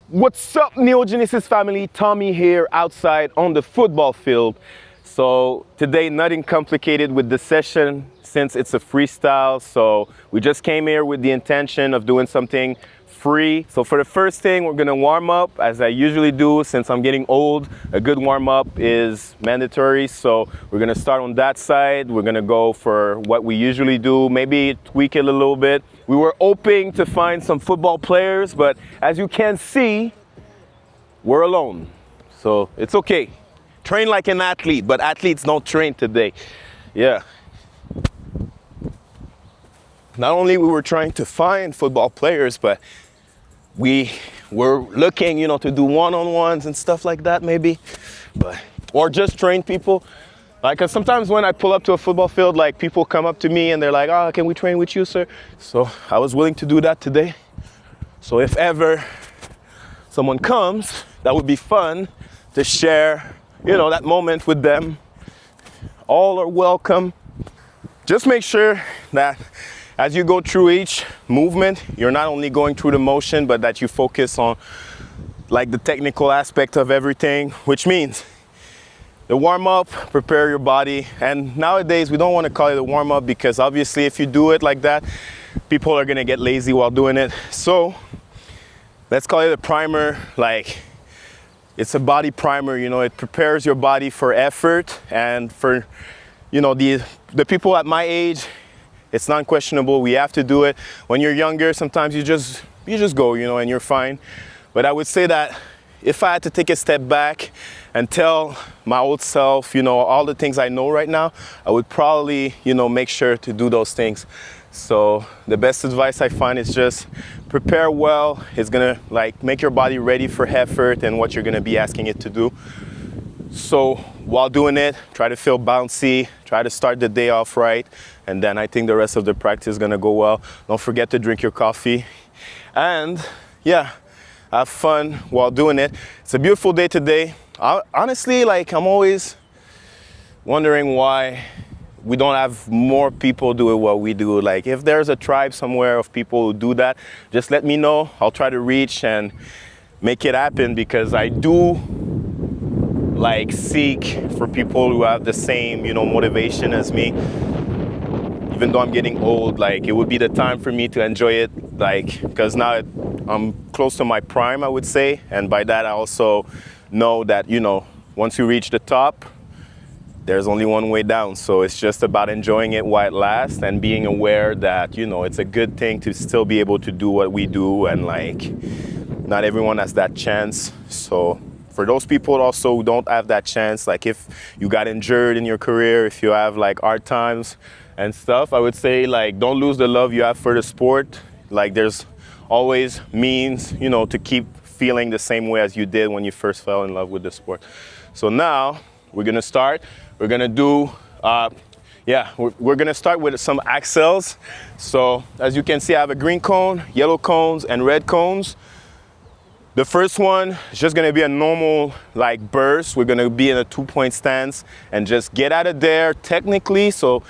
What's up, Neogenesis family? Tommy here outside on the football field. So today, nothing complicated with the session since it's a freestyle. So we just came here with the intention of doing something free. So for the first thing, we're gonna warm up as I usually do. Since I'm getting old, a good warm up is mandatory. So we're gonna start on that side. We're gonna go for what we usually do, maybe tweak it a little bit. We were hoping to find some football players, but as you can see, we're alone. So it's okay. Train like an athlete, but athletes don't train today. Yeah. Not only we were trying to find football players, but we were looking, to do one-on-ones and stuff like that maybe, or just train people. Like, 'cause sometimes when I pull up to a football field, like people come up to me and they're like, "Oh, can we train with you, sir?" So I was willing to do that today. So if ever someone comes, that would be fun to share, that moment with them. All are welcome. Just make sure that as you go through each movement, you're not only going through the motion, but that you focus on like the technical aspect of everything, which means the warm-up, prepare your body. And nowadays, we don't want to call it a warm-up because obviously if you do it like that, people are gonna get lazy while doing it. So let's call it a primer. Like, it's a body primer, it prepares your body for effort. And for, the people at my age, it's non-questionable, we have to do it. When you're younger, sometimes you just go, and you're fine. But I would say that if I had to take a step back and tell my old self, all the things I know right now, I would probably, make sure to do those things. So the best advice I find is just prepare well. It's gonna make your body ready for effort and what you're gonna be asking it to do. So while doing it, try to feel bouncy, try to start the day off right, and then I think the rest of the practice is gonna go well. Don't forget to drink your coffee. And yeah, have fun while doing it. It's a beautiful day today. Honestly, I'm always wondering why we don't have more people do it what we do. Like, if there's a tribe somewhere of people who do that, just let me know. I'll try to reach and make it happen, because I do seek for people who have the same, motivation as me. Even though I'm getting old, it would be the time for me to enjoy it, because now I'm close to my prime, I would say. And by that, I also know that, once you reach the top, there's only one way down. So it's just about enjoying it while it lasts and being aware that, it's a good thing to still be able to do what we do. And not everyone has that chance. So for those people also who don't have that chance, if you got injured in your career, if you have hard times and stuff, I would say don't lose the love you have for the sport. There's always means, to keep feeling the same way as you did when you first fell in love with the sport. So now we're gonna start. We're gonna do, we're gonna start with some axles. So as you can see, I have a green cone, yellow cones, and red cones. The first one is just gonna be a normal burst. We're gonna be in a 2-point stance and just get out of there technically. So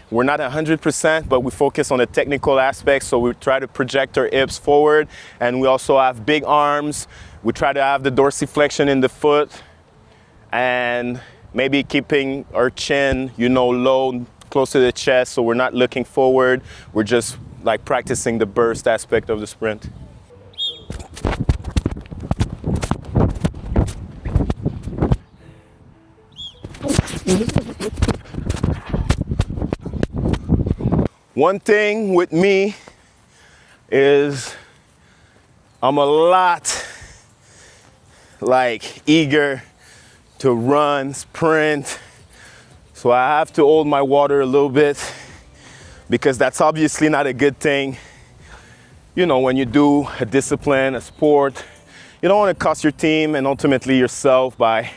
we're not 100%, but we focus on the technical aspects. So we try to project our hips forward, and we also have big arms. We try to have the dorsiflexion in the foot, and maybe keeping our chin, low, close to the chest, so we're not looking forward. We're just practicing the burst aspect of the sprint. One thing with me is I'm a lot eager to run, sprint. So I have to hold my water a little bit, because that's obviously not a good thing. When you do a discipline, a sport, you don't want to cost your team and ultimately yourself by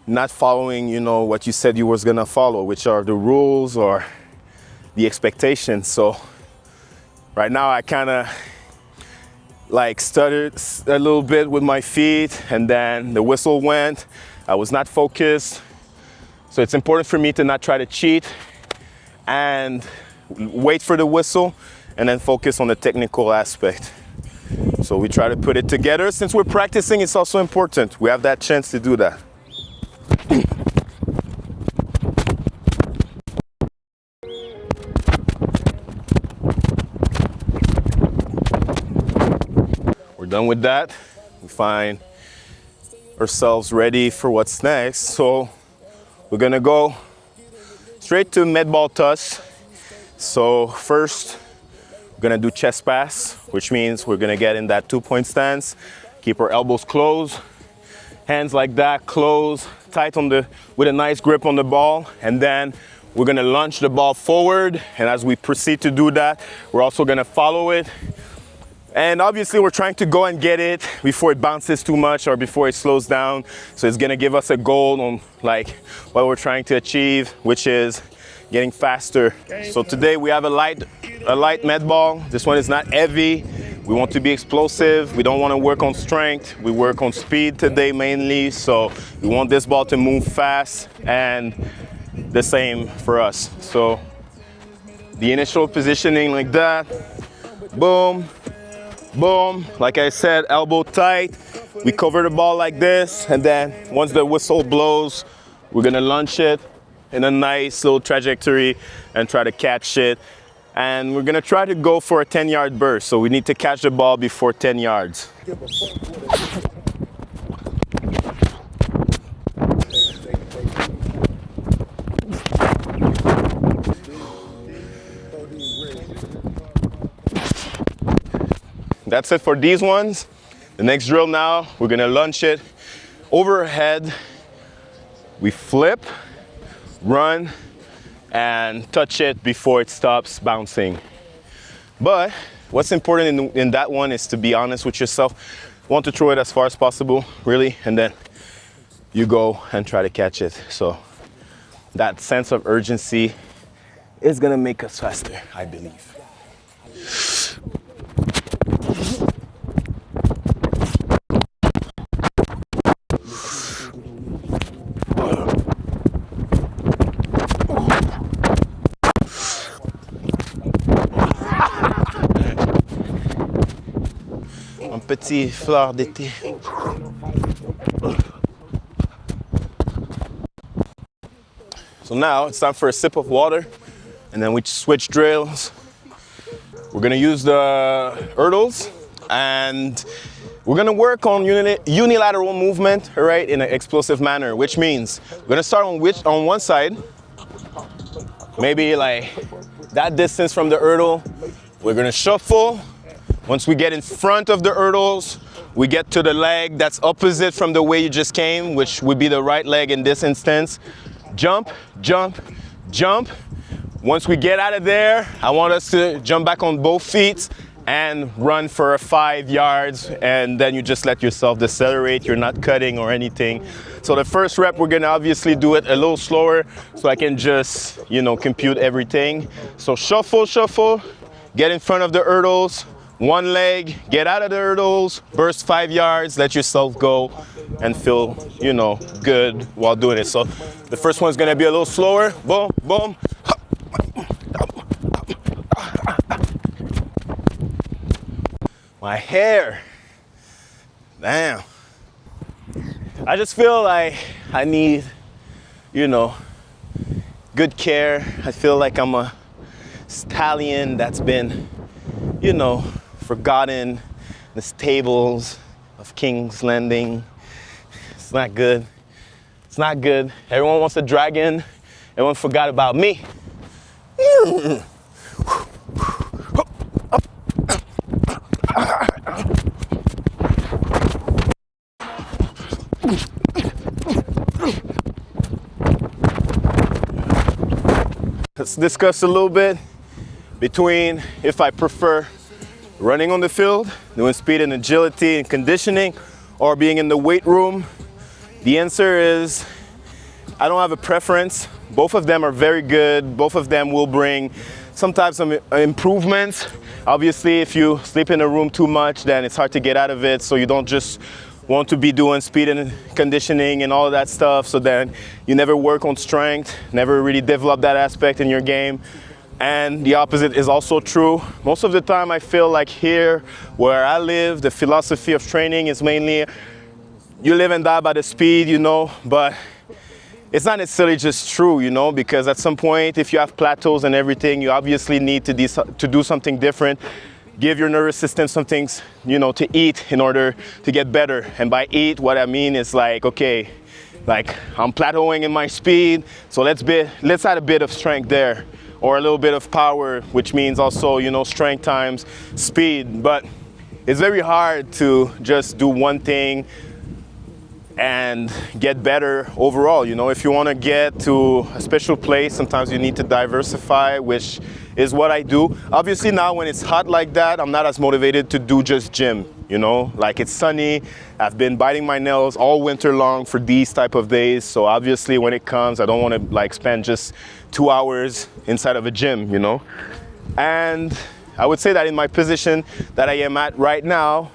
not following, what you said you was gonna follow, which are the rules or the expectations. So right now I kind of stuttered a little bit with my feet, and then the whistle went. I was not focused. So it's important for me to not try to cheat and wait for the whistle and then focus on the technical aspect. So we try to put it together. Since we're practicing, it's also important. We have that chance to do that. We're done with that. We find ourselves ready for what's next. So we're gonna go straight to Medball toss. So first, we're gonna do chest pass, which means we're gonna get in that 2-point stance, keep our elbows closed, hands like that, close, tight on with a nice grip on the ball, and then we're gonna launch the ball forward. And as we proceed to do that, we're also gonna follow it. And obviously we're trying to go and get it before it bounces too much or before it slows down. So it's gonna give us a goal on like what we're trying to achieve, which is getting faster. So today we have a light med ball. This one is not heavy. We want to be explosive. We don't want to work on strength. We work on speed today mainly. So we want this ball to move fast, and the same for us. So the initial positioning like that, boom, boom. Like I said, elbow tight. We cover the ball like this, and then once the whistle blows, we're gonna launch it in a nice little trajectory and try to catch it. And we're gonna try to go for a 10-yard burst. So we need to catch the ball before 10 yards. That's it for these ones. The next drill now, we're gonna launch it overhead. We flip, run, and touch it before it stops bouncing. But what's important in that one is to be honest with yourself. You want to throw it as far as possible, really, and then you go and try to catch it. So that sense of urgency is gonna make us faster, I believe. Petit fleur d'été. So now it's time for a sip of water, and then we switch drills. We're gonna use the hurdles, and we're gonna work on unilateral movement, all right, in an explosive manner, which means we're gonna start on one side, maybe like that distance from the hurdle. We're gonna shuffle. Once we get in front of the hurdles, we get to the leg that's opposite from the way you just came, which would be the right leg in this instance. Jump, jump, jump. Once we get out of there, I want us to jump back on both feet and run for 5 yards, and then you just let yourself decelerate. You're not cutting or anything. So the first rep, we're gonna obviously do it a little slower so I can just, compute everything. So shuffle, shuffle, get in front of the hurdles. One leg, get out of the hurdles, burst 5 yards, let yourself go, and feel, good while doing it. So the first one's gonna be a little slower. Boom, boom. My hair, damn. I just feel like I need, good care. I feel like I'm a stallion that's been, forgotten in the stables of King's Landing. It's not good. It's not good. Everyone wants a dragon. Everyone forgot about me. Let's discuss a little bit between if I prefer running on the field, doing speed and agility and conditioning, or being in the weight room. The answer is, I don't have a preference. Both of them are very good. Both of them will bring some types of improvements. Obviously, if you sleep in a room too much, then it's hard to get out of it. So you don't just want to be doing speed and conditioning and all of that stuff. So then you never work on strength, never really develop that aspect in your game. And the opposite is also true. Most of the time I feel like here where I live, the philosophy of training is mainly you live and die by the speed, you know, but it's not necessarily just true, you know, because at some point, if you have plateaus and everything, you obviously need to do something different. Give your nervous system some things, you know, to eat in order to get better. And by eat, what I mean is like, okay, like I'm plateauing in my speed, so let's add a bit of strength there, or a little bit of power, which means also, you know, strength times speed. But it's very hard to just do one thing and get better overall. You know, if you want to get to a special place, sometimes you need to diversify, which is what I do. Obviously now when it's hot like that, I'm not as motivated to do just gym, you know, like it's sunny. I've been biting my nails all winter long for these type of days. So obviously when it comes, I don't want to like spend just 2 hours inside of a gym, you know. And I would say that in my position that I am at right now,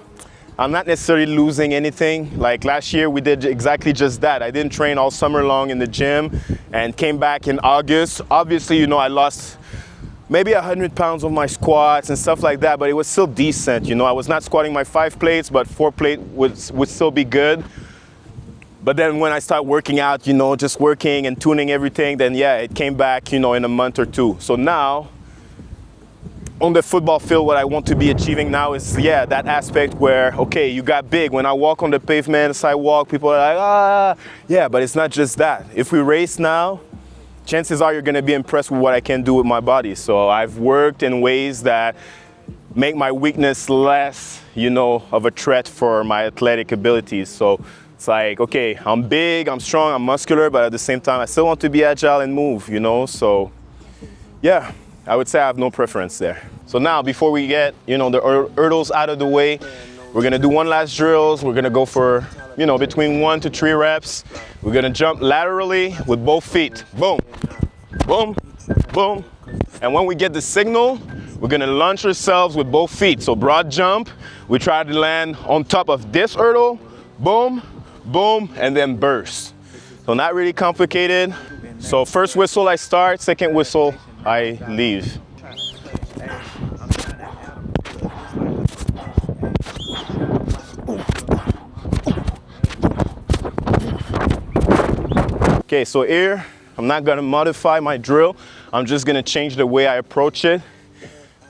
I'm not necessarily losing anything. Like last year, we did exactly just that. I didn't train all summer long in the gym and came back in August. Obviously, you know, I lost maybe 100 pounds on my squats and stuff like that, but it was still decent. You know, I was not squatting my 5 plates, but 4 plate would still be good. But then when I start working out, you know, just working and tuning everything, then yeah, it came back, you know, in a month or two. So now, on the football field, what I want to be achieving now is, yeah, that aspect where, okay, you got big. When I walk on the pavement, sidewalk, people are like, ah, yeah, but it's not just that. If we race now, chances are you're gonna be impressed with what I can do with my body. So I've worked in ways that make my weakness less, you know, of a threat for my athletic abilities. So it's like, okay, I'm big, I'm strong, I'm muscular, but at the same time, I still want to be agile and move, you know, so yeah. I would say I have no preference there. So now, before we get, you know, the hurdles out of the way, we're gonna do one last drills. We're gonna go for, you know, between 1 to 3 reps. We're gonna jump laterally with both feet. Boom, boom, boom. And when we get the signal, we're gonna launch ourselves with both feet. So broad jump, we try to land on top of this hurdle, boom, boom, and then burst. So not really complicated. So first whistle I start, second whistle I leave. Okay, so here, I'm not gonna modify my drill. I'm just gonna change the way I approach it.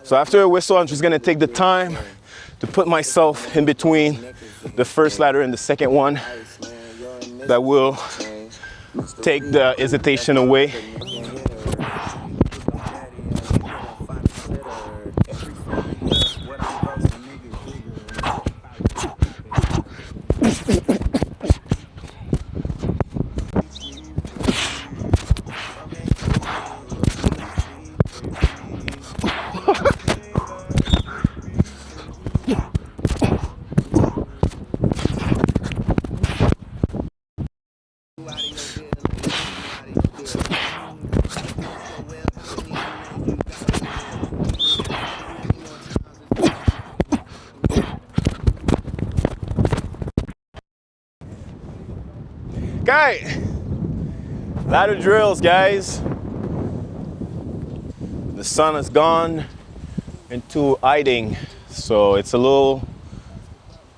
So after a whistle, I'm just gonna take the time to put myself in between the first ladder and the second one. That will take the hesitation away. Okay, ladder drills, guys. The sun has gone into hiding, so it's a little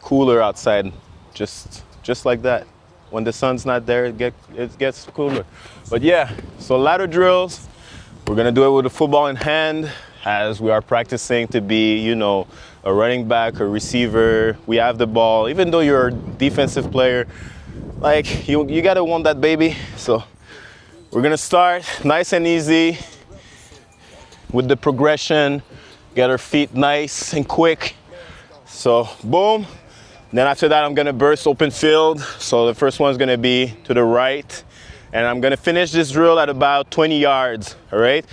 cooler outside, just like that. When the sun's not there, it gets cooler. But yeah, so ladder drills, we're gonna do it with a football in hand as we are practicing to be, you know, a running back, a receiver. We have the ball, even though you're a defensive player, like you gotta want that baby. So we're gonna start nice and easy with the progression, get our feet nice and quick. So boom, then after that I'm gonna burst open field. So the first one's gonna be to the right, and I'm gonna finish this drill at about 20 yards, all right?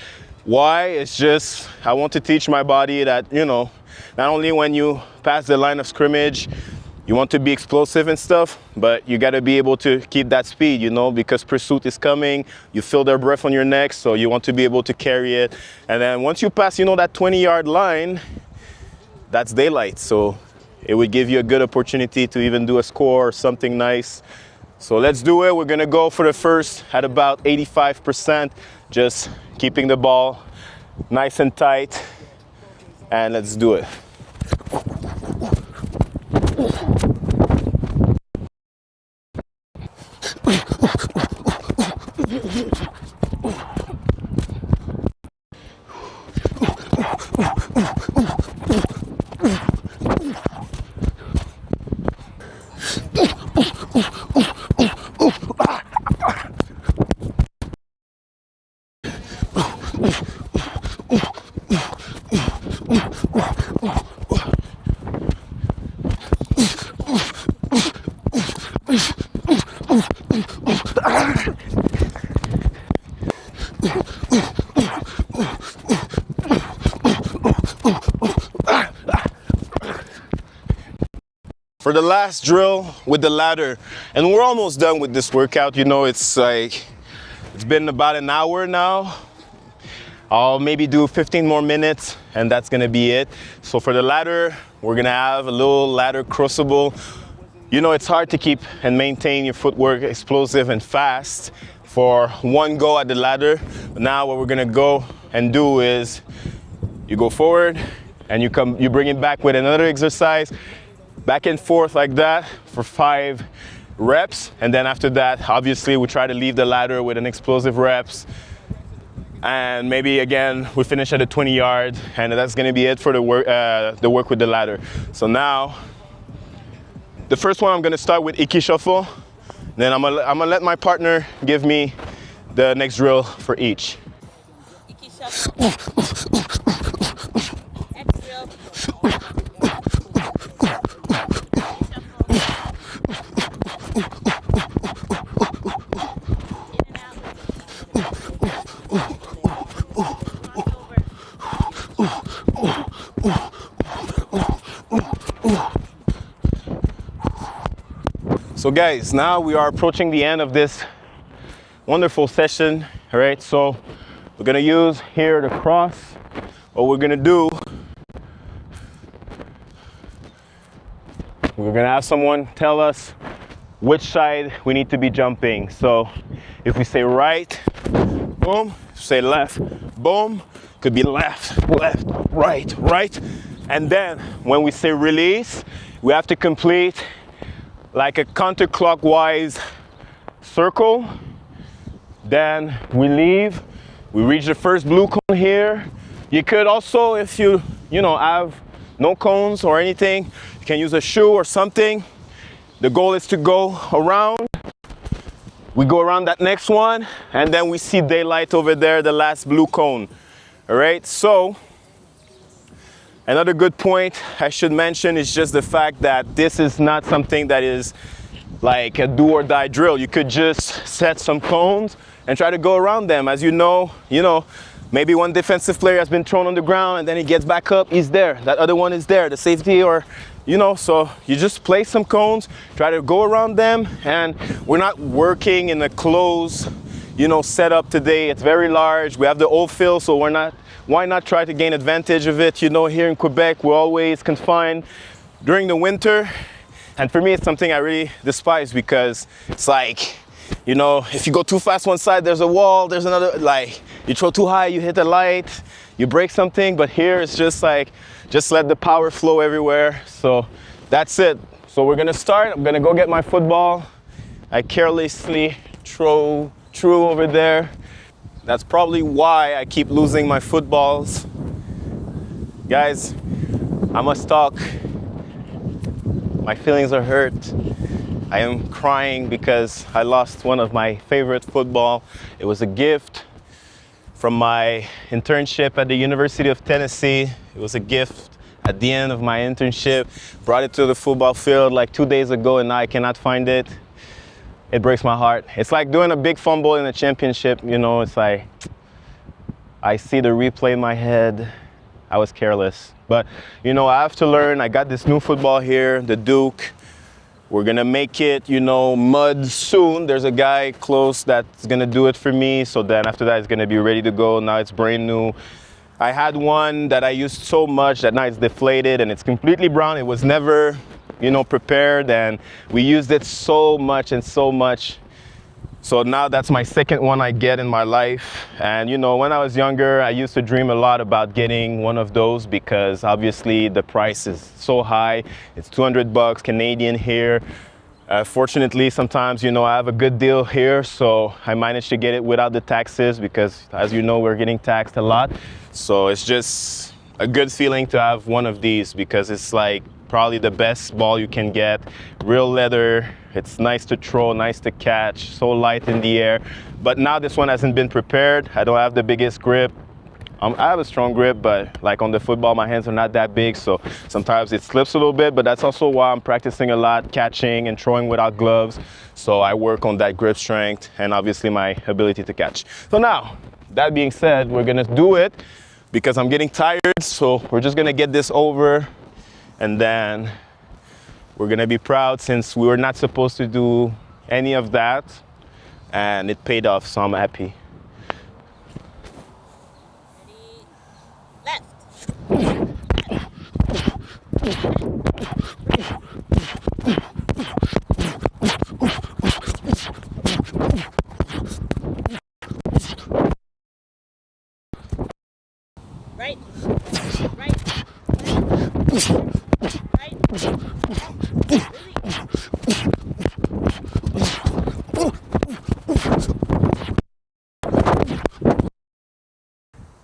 Why? It's just, I want to teach my body that, you know, not only when you pass the line of scrimmage, you want to be explosive and stuff, but you got to be able to keep that speed, you know, because pursuit is coming. You feel their breath on your neck, so you want to be able to carry it. And then once you pass, you know, that 20-yard line, that's daylight. So it would give you a good opportunity to even do a score or something nice. So let's do it. We're going to go for the first at about 85%, just keeping the ball nice and tight, and let's do it. For the last drill with the ladder, and we're almost done with this workout. You know, it's been about an hour now. I'll maybe do 15 more minutes and that's gonna be it. So for the ladder, we're gonna have a little ladder crucible. You know, it's hard to keep and maintain your footwork explosive and fast for one go at the ladder. But now what we're gonna go and do is you go forward and you bring it back with another exercise, back and forth like that for 5 reps. And then after that, obviously we try to leave the ladder with an explosive reps. And maybe again, we finish at a 20 yard, and that's gonna be it for the work with the ladder. So now, the first one I'm gonna start with Iki shuffle. Then I'm gonna let my partner give me the next drill for each. Iki shuffle. Next drill. So guys, now we are approaching the end of this wonderful session. All right, so we're gonna use here the cross. What we're gonna do, we're gonna have someone tell us which side we need to be jumping. So if we say right, boom, say left, boom, could be left, left, right, right. And then when we say release, we have to complete like a counterclockwise circle. Then we leave, we reach the first blue cone here. You could also, if you have no cones or anything, you can use a shoe or something. The goal is to go around. We go around that next one, and then we see daylight over there, the last blue cone. All right, so another good point I should mention is just the fact that this is not something that is like a do or die drill. You could just set some cones and try to go around them. As you know, maybe one defensive player has been thrown on the ground and then he gets back up, he's there. That other one is there, the safety, or so you just place some cones, try to go around them, and we're not working in a closed, setup today. It's very large. We have the old field, so why not try to gain advantage of it? Here in Quebec, we're always confined during the winter. And for me, it's something I really despise, because it's like, if you go too fast one side, there's a wall, there's another, like, you throw too high, you hit a light, you break something. But here it's just like, just let the power flow everywhere. So that's it. So we're gonna start. I'm gonna go get my football. I carelessly threw over there. That's probably why I keep losing my footballs. Guys, I must talk. My feelings are hurt. I am crying because I lost one of my favorite football. It was a gift from my internship at the University of Tennessee. It was a gift at the end of my internship. Brought it to the football field like 2 days ago, and now I cannot find it. It breaks my heart. It's like doing a big fumble in a championship. It's like, I see the replay in my head. I was careless. But, I have to learn. I got this new football here, the Duke. We're gonna make it, mud soon. There's a guy close that's gonna do it for me. So then after that, it's gonna be ready to go. Now it's brand new. I had one that I used so much that now it's deflated and it's completely brown. It was never, prepared, and we used it so much. So now that's my second one I get in my life. And you know, when I was younger, I used to dream a lot about getting one of those because obviously the price is so high. It's 200 bucks Canadian here. Fortunately, sometimes, you know, I have a good deal here, so I managed to get it without the taxes because, as you know, we're getting taxed a lot. So it's just a good feeling to have one of these because it's like probably the best ball you can get. Real leather, it's nice to throw, nice to catch, so light in the air. But now this one hasn't been prepared. I don't have the biggest grip. I have a strong grip, but like on the football, my hands are not that big, so sometimes it slips a little bit, but that's also why I'm practicing a lot, catching and throwing without gloves. So I work on that grip strength and obviously my ability to catch. So now, that being said, we're gonna do it because I'm getting tired, so we're just gonna get this over and then we're gonna be proud since we were not supposed to do any of that and it paid off, so I'm happy. Right. Right. Right.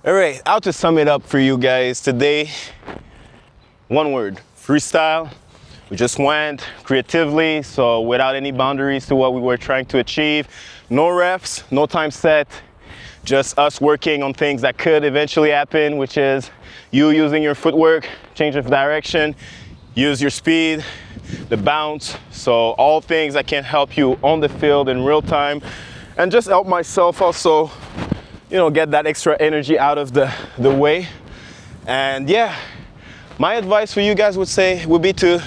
All right, I'll just sum it up for you guys today. One word, freestyle. We just went creatively, so without any boundaries to what we were trying to achieve. No refs, no time set, just us working on things that could eventually happen, which is you using your footwork, change of direction, use your speed, the bounce. So all things that can help you on the field in real time and just help myself also, you know, get that extra energy out of the way. And yeah, my advice for you guys would be to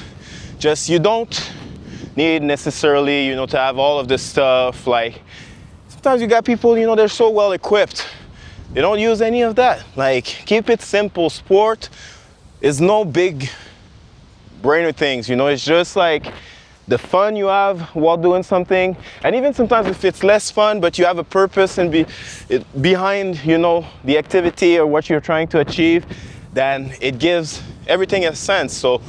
just, you don't need necessarily, you know, to have all of this stuff. Like sometimes you got people, you know, they're so well equipped. They don't use any of that. Like keep it simple. Sport is no big brainer things, you know, it's just like the fun you have while doing something. And even sometimes if it's less fun, but you have a purpose and behind, you know, the activity or what you're trying to achieve, then it gives everything a sense. So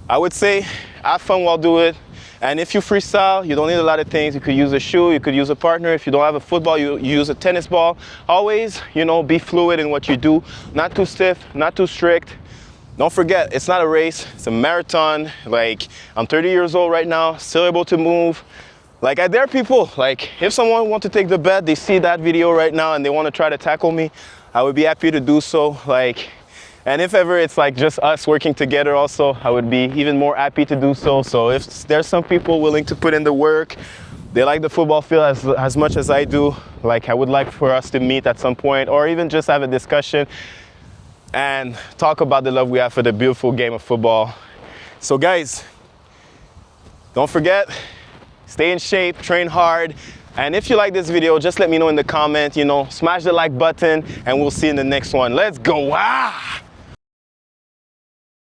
I would say have fun while doing it. And if you freestyle, you don't need a lot of things. You could use a shoe, you could use a partner. If you don't have a football, you use a tennis ball. Always, you know, be fluid in what you do. Not too stiff, not too strict. Don't forget, it's not a race, it's a marathon. Like, I'm 30 years old right now, still able to move. Like, I dare people, like, if someone wants to take the bet, they see that video right now and they want to try to tackle me, I would be happy to do so. Like, and if ever it's like just us working together also, I would be even more happy to do so. So if there's some people willing to put in the work, they like the football field as much as I do, like I would like for us to meet at some point or even just have a discussion and talk about the love we have for the beautiful game of football. So guys, don't forget, stay in shape, train hard. And if you like this video, just let me know in the comment, you know, smash the like button and we'll see you in the next one. Let's go. Ah!